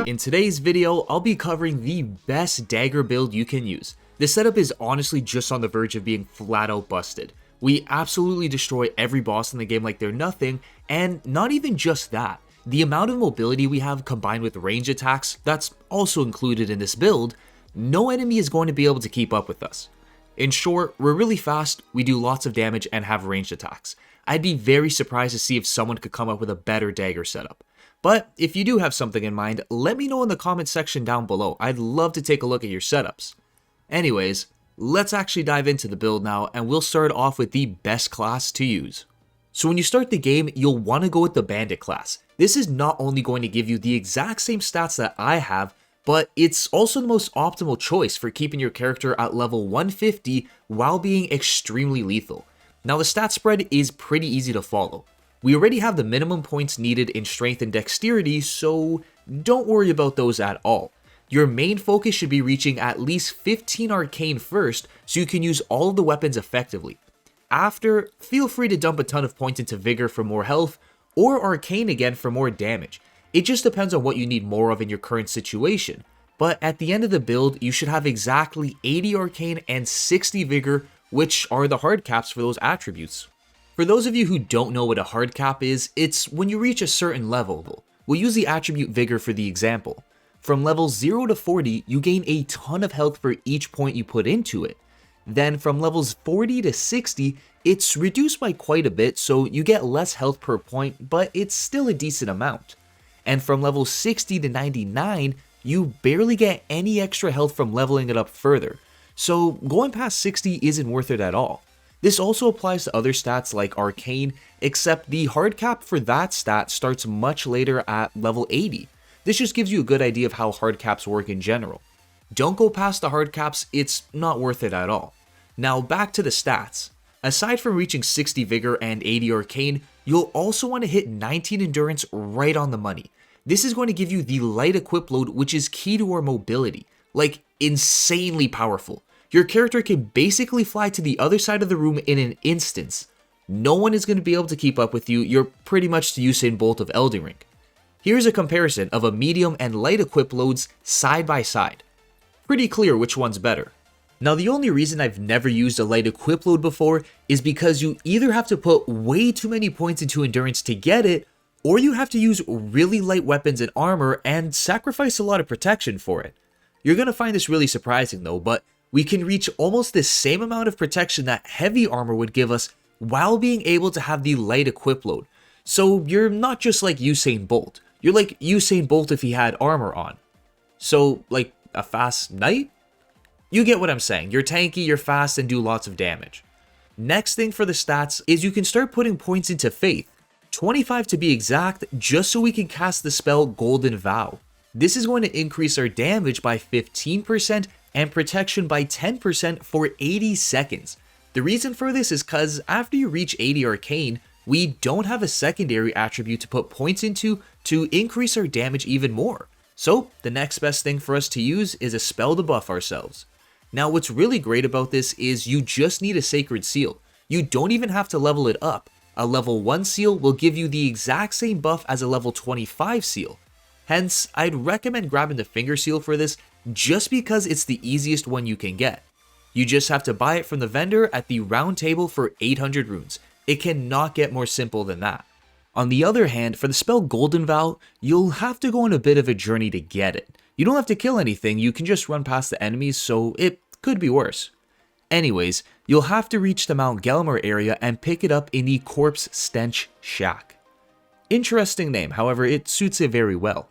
In today's video, I'll be covering the best dagger build you can use. This setup is honestly just on the verge of being flat out busted. We absolutely destroy every boss in the game like they're nothing, and not even just that. The amount of mobility we have combined with range attacks that's also included in this build, no enemy is going to be able to keep up with us. In short, we're really fast, we do lots of damage, and have ranged attacks. I'd be very surprised to see if someone could come up with a better dagger setup. But if you do have something in mind, let me know in the comment section down below. I'd love to take a look at your setups. Anyways, let's actually dive into the build now, and we'll start off with the best class to use. So when you start the game, you'll want to go with the bandit class. This is not only going to give you the exact same stats that I have, but it's also the most optimal choice for keeping your character at level 150 while being extremely lethal. Now the stat spread is pretty easy to follow. We already have the minimum points needed in strength and dexterity, so don't worry about those at all. Your main focus should be reaching at least 15 arcane first so you can use all of the weapons effectively. After, feel free to dump a ton of points into vigor for more health, or arcane again for more damage. It just depends on what you need more of in your current situation, but at the end of the build you should have exactly 80 arcane and 60 vigor, which are the hard caps for those attributes. For those of you who don't know what a hard cap is, it's when you reach a certain level. We'll use the attribute vigor for the example. From levels 0 to 40, you gain a ton of health for each point you put into it. Then from levels 40 to 60, it's reduced by quite a bit, so you get less health per point, but it's still a decent amount. And from levels 60 to 99, you barely get any extra health from leveling it up further. So going past 60 isn't worth it at all. This also applies to other stats like arcane, except the hard cap for that stat starts much later at level 80. This just gives you a good idea of how hard caps work in general. Don't go past the hard caps, it's not worth it at all. Now back to the stats. Aside from reaching 60 vigor and 80 arcane, you'll also want to hit 19 endurance right on the money. This is going to give you the light equip load, which is key to our mobility, like insanely powerful. Your character can basically fly to the other side of the room in an instance. No one is going to be able to keep up with you, you're pretty much the Usain Bolt of Elden Ring. Here's a comparison of a medium and light equip loads side by side. Pretty clear which one's better. Now the only reason I've never used a light equip load before is because you either have to put way too many points into endurance to get it, or you have to use really light weapons and armor and sacrifice a lot of protection for it. You're going to find this really surprising though, but we can reach almost the same amount of protection that heavy armor would give us while being able to have the light equip load. So you're not just like Usain Bolt, you're like Usain Bolt if he had armor on. So like a fast knight? You get what I'm saying, you're tanky, you're fast, and do lots of damage. Next thing for the stats is you can start putting points into Faith, 25 to be exact, just so we can cast the spell Golden Vow. This is going to increase our damage by 15% and protection by 10% for 80 seconds. The reason for this is because after you reach 80 arcane, we don't have a secondary attribute to put points into to increase our damage even more. So the next best thing for us to use is a spell to buff ourselves. Now what's really great about this is you just need a sacred seal. You don't even have to level it up. A level 1 seal will give you the exact same buff as a level 25 seal. Hence, I'd recommend grabbing the finger seal for this just because it's the easiest one you can get. You just have to buy it from the vendor at the round table for 800 runes. It cannot get more simple than that. On the other hand, for the spell Golden Vow, you'll have to go on a bit of a journey to get it. You don't have to kill anything, you can just run past the enemies, so it could be worse. Anyways, you'll have to reach the Mount Gelmar area and pick it up in the Corpse Stench Shack. Interesting name, however, it suits it very well.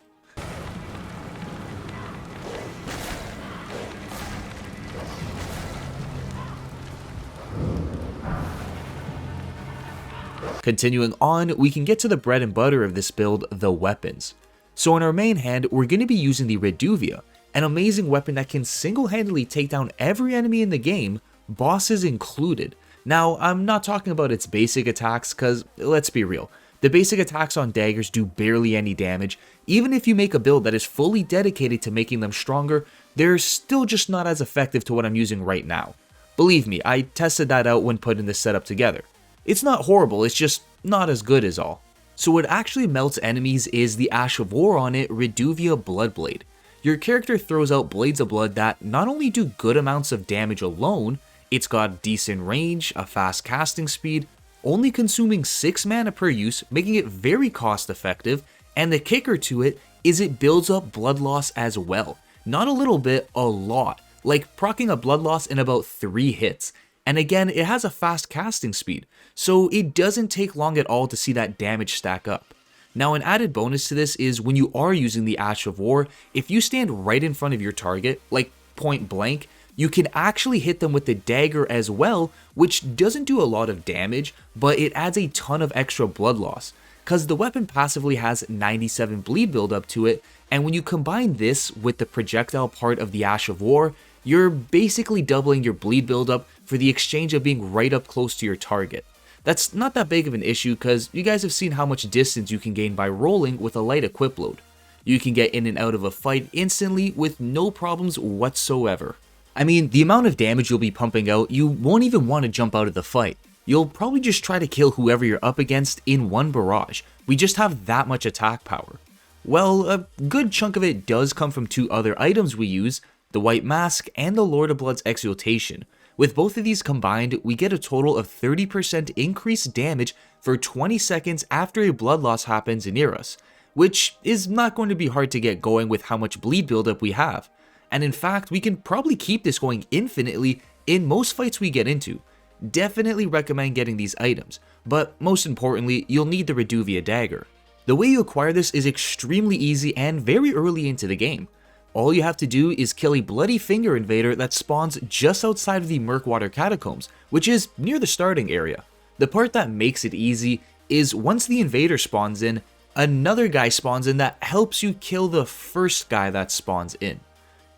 Continuing on, we can get to the bread and butter of this build, the weapons. So in our main hand, we're going to be using the Reduvia, an amazing weapon that can single-handedly take down every enemy in the game, bosses included. Now, I'm not talking about its basic attacks, cause let's be real, the basic attacks on daggers do barely any damage. Even if you make a build that is fully dedicated to making them stronger, they're still just not as effective to what I'm using right now. Believe me, I tested that out when putting this setup together. It's not horrible, it's just not as good as all. So what actually melts enemies is the Ash of War on it, Reduvia Bloodblade. Your character throws out blades of blood that not only do good amounts of damage alone, it's got decent range, a fast casting speed, only consuming 6 mana per use, making it very cost effective, and the kicker to it is it builds up blood loss as well. Not a little bit, a lot, like proccing a blood loss in about 3 hits. And again, it has a fast casting speed, so it doesn't take long at all to see that damage stack up. Now an added bonus to this is when you are using the Ash of War, if you stand right in front of your target, like point blank, you can actually hit them with the dagger as well, which doesn't do a lot of damage, but it adds a ton of extra blood loss, cause the weapon passively has 97 bleed buildup to it, and when you combine this with the projectile part of the Ash of War, you're basically doubling your bleed buildup for the exchange of being right up close to your target. That's not that big of an issue cause you guys have seen how much distance you can gain by rolling with a light equip load. You can get in and out of a fight instantly with no problems whatsoever. I mean, the amount of damage you'll be pumping out, you won't even want to jump out of the fight. You'll probably just try to kill whoever you're up against in one barrage. We just have that much attack power. Well, a good chunk of it does come from 2 other items we use, the White Mask and the Lord of Blood's Exaltation. With both of these combined, we get a total of 30% increased damage for 20 seconds after a blood loss happens near us, which is not going to be hard to get going with how much bleed buildup we have. And in fact, we can probably keep this going infinitely in most fights we get into. Definitely recommend getting these items, but most importantly, you'll need the Reduvia Dagger. The way you acquire this is extremely easy and very early into the game. All you have to do is kill a Bloody Finger invader that spawns just outside of the Murkwater Catacombs, which is near the starting area. The part that makes it easy is once the invader spawns in, another guy spawns in that helps you kill the first guy that spawns in.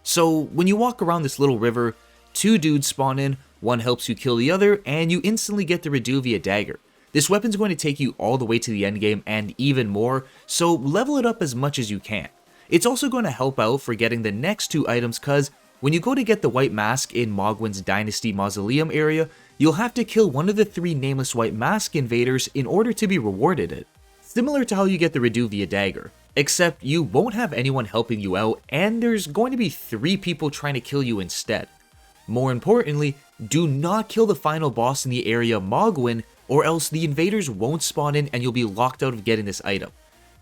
So when you walk around this little river, 2 dudes spawn in, one helps you kill the other, and you instantly get the Reduvia Dagger. This weapon's going to take you all the way to the endgame and even more, so level it up as much as you can. It's also going to help out for getting the next 2 items cause when you go to get the White Mask in Mogwyn's Dynasty Mausoleum area, you'll have to kill one of the 3 nameless White Mask invaders in order to be rewarded it. Similar to how you get the Reduvia Dagger, except you won't have anyone helping you out and there's going to be 3 people trying to kill you instead. More importantly, do not kill the final boss in the area Mogwyn or else the invaders won't spawn in and you'll be locked out of getting this item.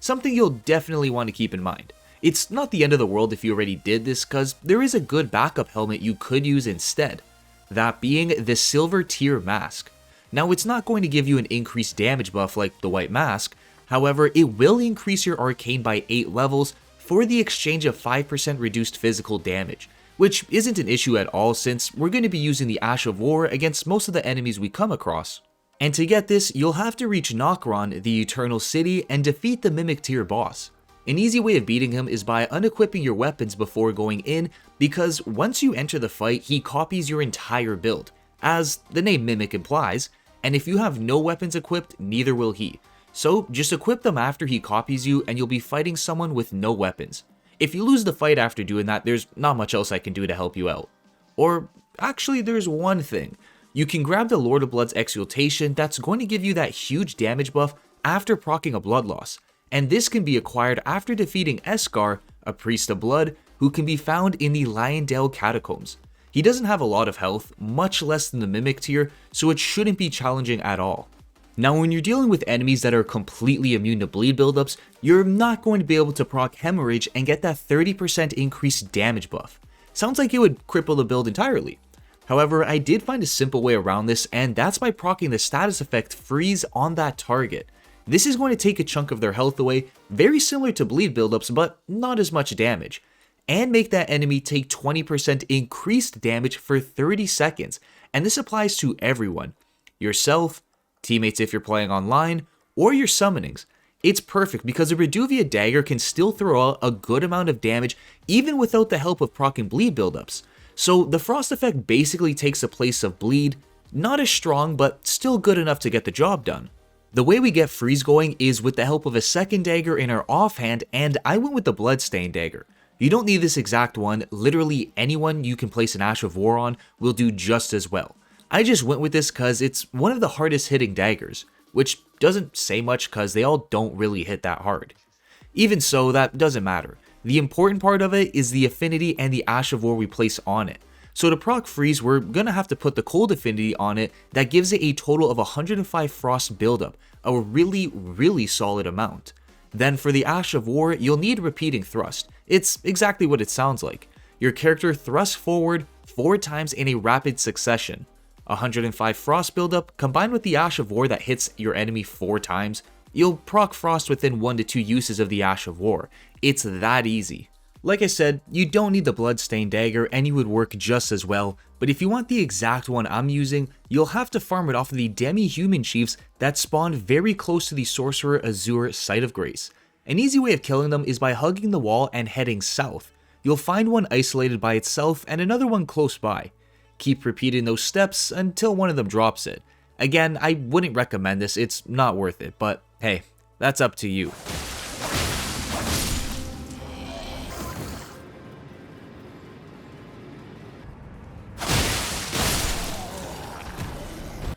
Something you'll definitely want to keep in mind. It's not the end of the world if you already did this cause there is a good backup helmet you could use instead. That being the Silver Tier Mask. Now it's not going to give you an increased damage buff like the White Mask, however it will increase your arcane by 8 levels for the exchange of 5% reduced physical damage, which isn't an issue at all since we're going to be using the Ash of War against most of the enemies we come across. And to get this, you'll have to reach Nokron, the Eternal City, and defeat the Mimic Tier boss. An easy way of beating him is by unequipping your weapons before going in, because once you enter the fight, he copies your entire build, as the name Mimic implies, and if you have no weapons equipped, neither will he. So just equip them after he copies you and you'll be fighting someone with no weapons. If you lose the fight after doing that, there's not much else I can do to help you out. Or actually there's one thing. You can grab the Lord of Blood's Exaltation that's going to give you that huge damage buff after proccing a blood loss. And this can be acquired after defeating Eskar, a priest of blood, who can be found in the Lyondale Catacombs. He doesn't have a lot of health, much less than the Mimic tier, so it shouldn't be challenging at all. Now when you're dealing with enemies that are completely immune to bleed buildups, you're not going to be able to proc Hemorrhage and get that 30% increased damage buff. Sounds like it would cripple the build entirely. However, I did find a simple way around this, and that's by proccing the status effect Freeze on that target. This is going to take a chunk of their health away, very similar to bleed buildups, but not as much damage, and make that enemy take 20% increased damage for 30 seconds, and this applies to everyone. Yourself, teammates if you're playing online, or your summonings. It's perfect because a Reduvia Dagger can still throw out a good amount of damage even without the help of proccing bleed buildups. So the Frost effect basically takes the place of bleed, not as strong but still good enough to get the job done. The way we get Freeze going is with the help of a second dagger in our offhand, and I went with the Bloodstained Dagger. You don't need this exact one, literally anyone you can place an Ash of War on will do just as well. I just went with this cause it's one of the hardest hitting daggers, which doesn't say much cause they all don't really hit that hard. Even so, that doesn't matter. The important part of it is the affinity and the Ash of War we place on it. So to proc freeze, we're gonna have to put the cold affinity on it that gives it a total of 105 frost buildup, a really solid amount. Then for the Ash of War, you'll need repeating thrust. It's exactly what it sounds like. Your character thrusts forward 4 times in a rapid succession. 105 frost buildup combined with the Ash of War that hits your enemy 4 times, you'll proc frost within 1 to 2 uses of the Ash of War. It's that easy. Like I said, you don't need the Bloodstained Dagger and you would work just as well, but if you want the exact one I'm using, you'll have to farm it off of the demi-human chiefs that spawn very close to the Sorcerer Azure Site of Grace. An easy way of killing them is by hugging the wall and heading south. You'll find one isolated by itself and another one close by. Keep repeating those steps until one of them drops it. Again, I wouldn't recommend this, it's not worth it, but hey, that's up to you.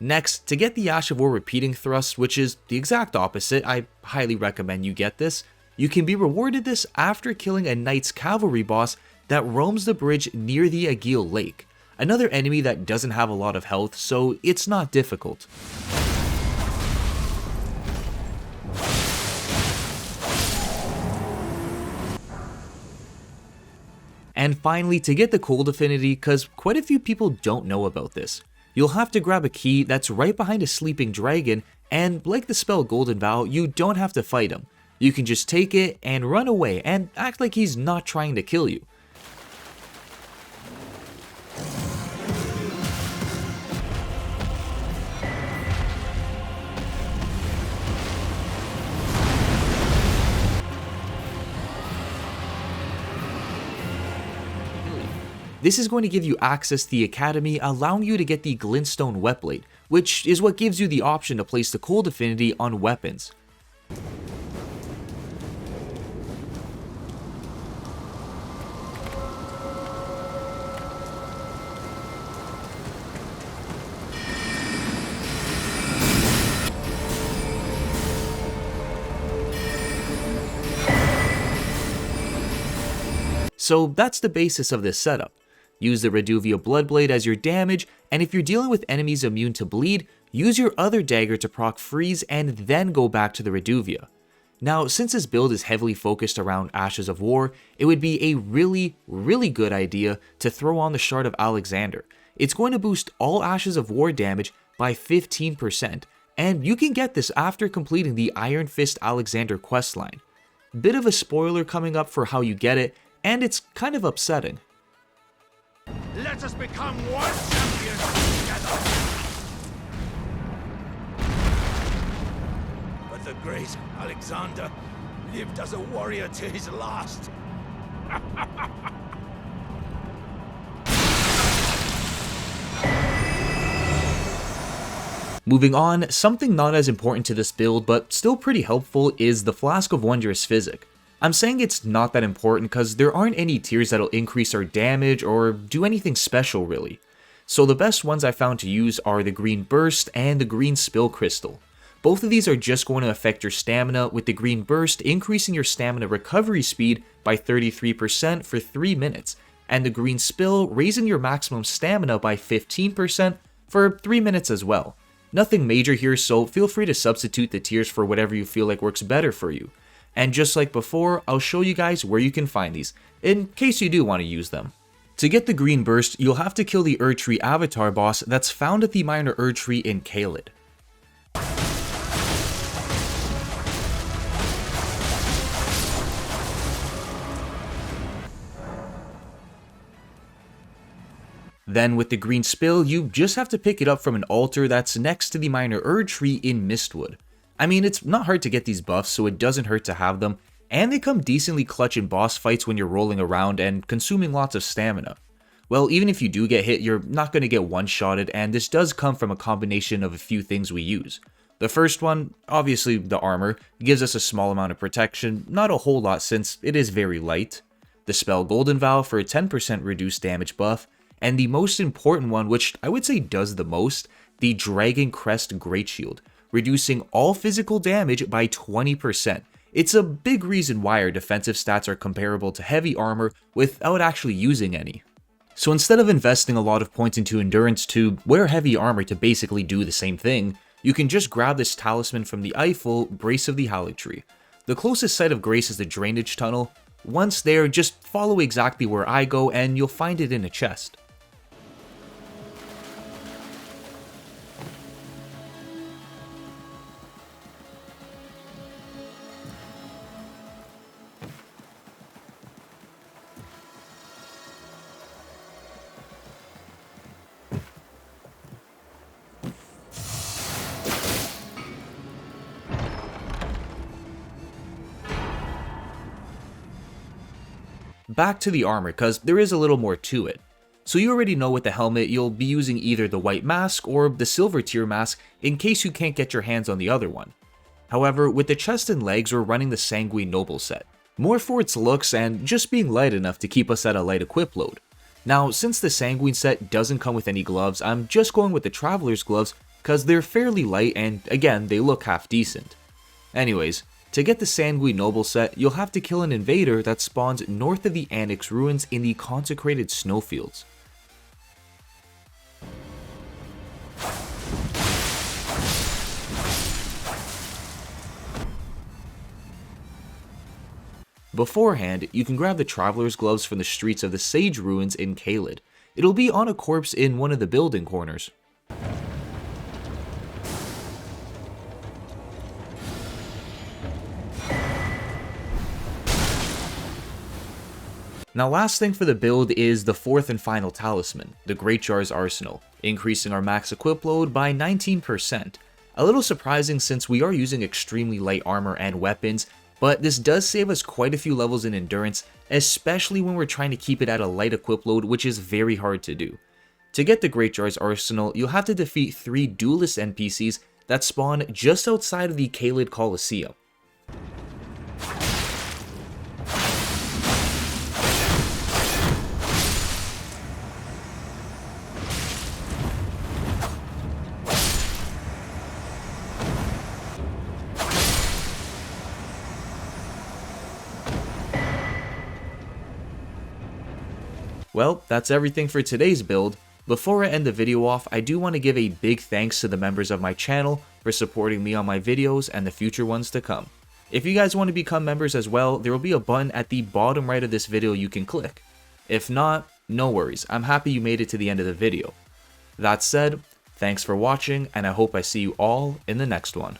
Next, to get the Ash of War repeating thrust, which is the exact opposite, I highly recommend you get this. You can be rewarded this after killing a Knight's Cavalry boss that roams the bridge near the Agheel Lake, another enemy that doesn't have a lot of health, so it's not difficult. And finally, to get the cold affinity, cause quite a few people don't know about this. You'll have to grab a key that's right behind a sleeping dragon, and like the spell Golden Vow, you don't have to fight him. You can just take it and run away and act like he's not trying to kill you. This is going to give you access to the Academy, allowing you to get the Glintstone Whetblade, which is what gives you the option to place the cold affinity on weapons. So that's the basis of this setup. Use the Reduvia Bloodblade as your damage, and if you're dealing with enemies immune to bleed, use your other dagger to proc freeze and then go back to the Reduvia. Now, since this build is heavily focused around Ashes of War, it would be a really good idea to throw on the Shard of Alexander. It's going to boost all Ashes of War damage by 15%, and you can get this after completing the Iron Fist Alexander questline. Bit of a spoiler coming up for how you get it, and it's kind of upsetting. Let us become one champion together! But the great Alexander lived as a warrior to his last. Moving on, something not as important to this build but still pretty helpful is the Flask of Wondrous Physick. I'm saying it's not that important because there aren't any tiers that'll increase our damage or do anything special really. So the best ones I found to use are the Green Burst and the Green Spill Crystal. Both of these are just going to affect your stamina, with the Green Burst increasing your stamina recovery speed by 33% for 3 minutes, and the Green Spill raising your maximum stamina by 15% for 3 minutes as well. Nothing major here, so feel free to substitute the tiers for whatever you feel like works better for you. And just like before, I'll show you guys where you can find these, in case you do want to use them. To get the Green Burst, you'll have to kill the Erdtree Avatar boss that's found at the Minor Erdtree in Caelid. Then with the Green Spill, you just have to pick it up from an altar that's next to the Minor Erdtree in Mistwood. I mean, it's not hard to get these buffs, so it doesn't hurt to have them, and they come decently clutch in boss fights when you're rolling around and consuming lots of stamina. Well, even if you do get hit, you're not going to get one-shotted, and this does come from a combination of a few things we use. The first one, obviously the armor, gives us a small amount of protection, not a whole lot since it is very light. The spell Golden Vow for a 10% reduced damage buff, and the most important one, which I would say does the most, the Dragon Crest Great Shield, reducing all physical damage by 20%. It's a big reason why our defensive stats are comparable to heavy armor without actually using any. So instead of investing a lot of points into endurance to wear heavy armor to basically do the same thing, you can just grab this talisman from the Eiffel, Brace of the Halletree. The closest site of grace is the drainage tunnel. Once there, just follow exactly where I go and you'll find it in a chest. Back to the armor, cause there is a little more to it. So you already know with the helmet you'll be using either the white mask or the silver tier mask in case you can't get your hands on the other one. However, with the chest and legs we're running the Sanguine Noble set, more for its looks and just being light enough to keep us at a light equip load. Now since the Sanguine set doesn't come with any gloves, I'm just going with the Traveler's gloves cause they're fairly light and again they look half decent. Anyways, to get the Sanguine Noble set, you'll have to kill an invader that spawns north of the Annex ruins in the consecrated snowfields. Beforehand, you can grab the Traveler's gloves from the streets of the Sage ruins in Caelid. It'll be on a corpse in one of the building corners. Now last thing for the build is the fourth and final talisman, the Great Jar's Arsenal, increasing our max equip load by 19%. A little surprising since we are using extremely light armor and weapons, but this does save us quite a few levels in endurance, especially when we're trying to keep it at a light equip load, which is very hard to do. To get the Great Jar's Arsenal, you'll have to defeat 3 duelist NPCs that spawn just outside of the Caelid Coliseum. Well, that's everything for today's build. Before I end the video off, I do want to give a big thanks to the members of my channel for supporting me on my videos and the future ones to come. If you guys want to become members as well, there will be a button at the bottom right of this video you can click. If not, no worries, I'm happy you made it to the end of the video. That said, thanks for watching, and I hope I see you all in the next one.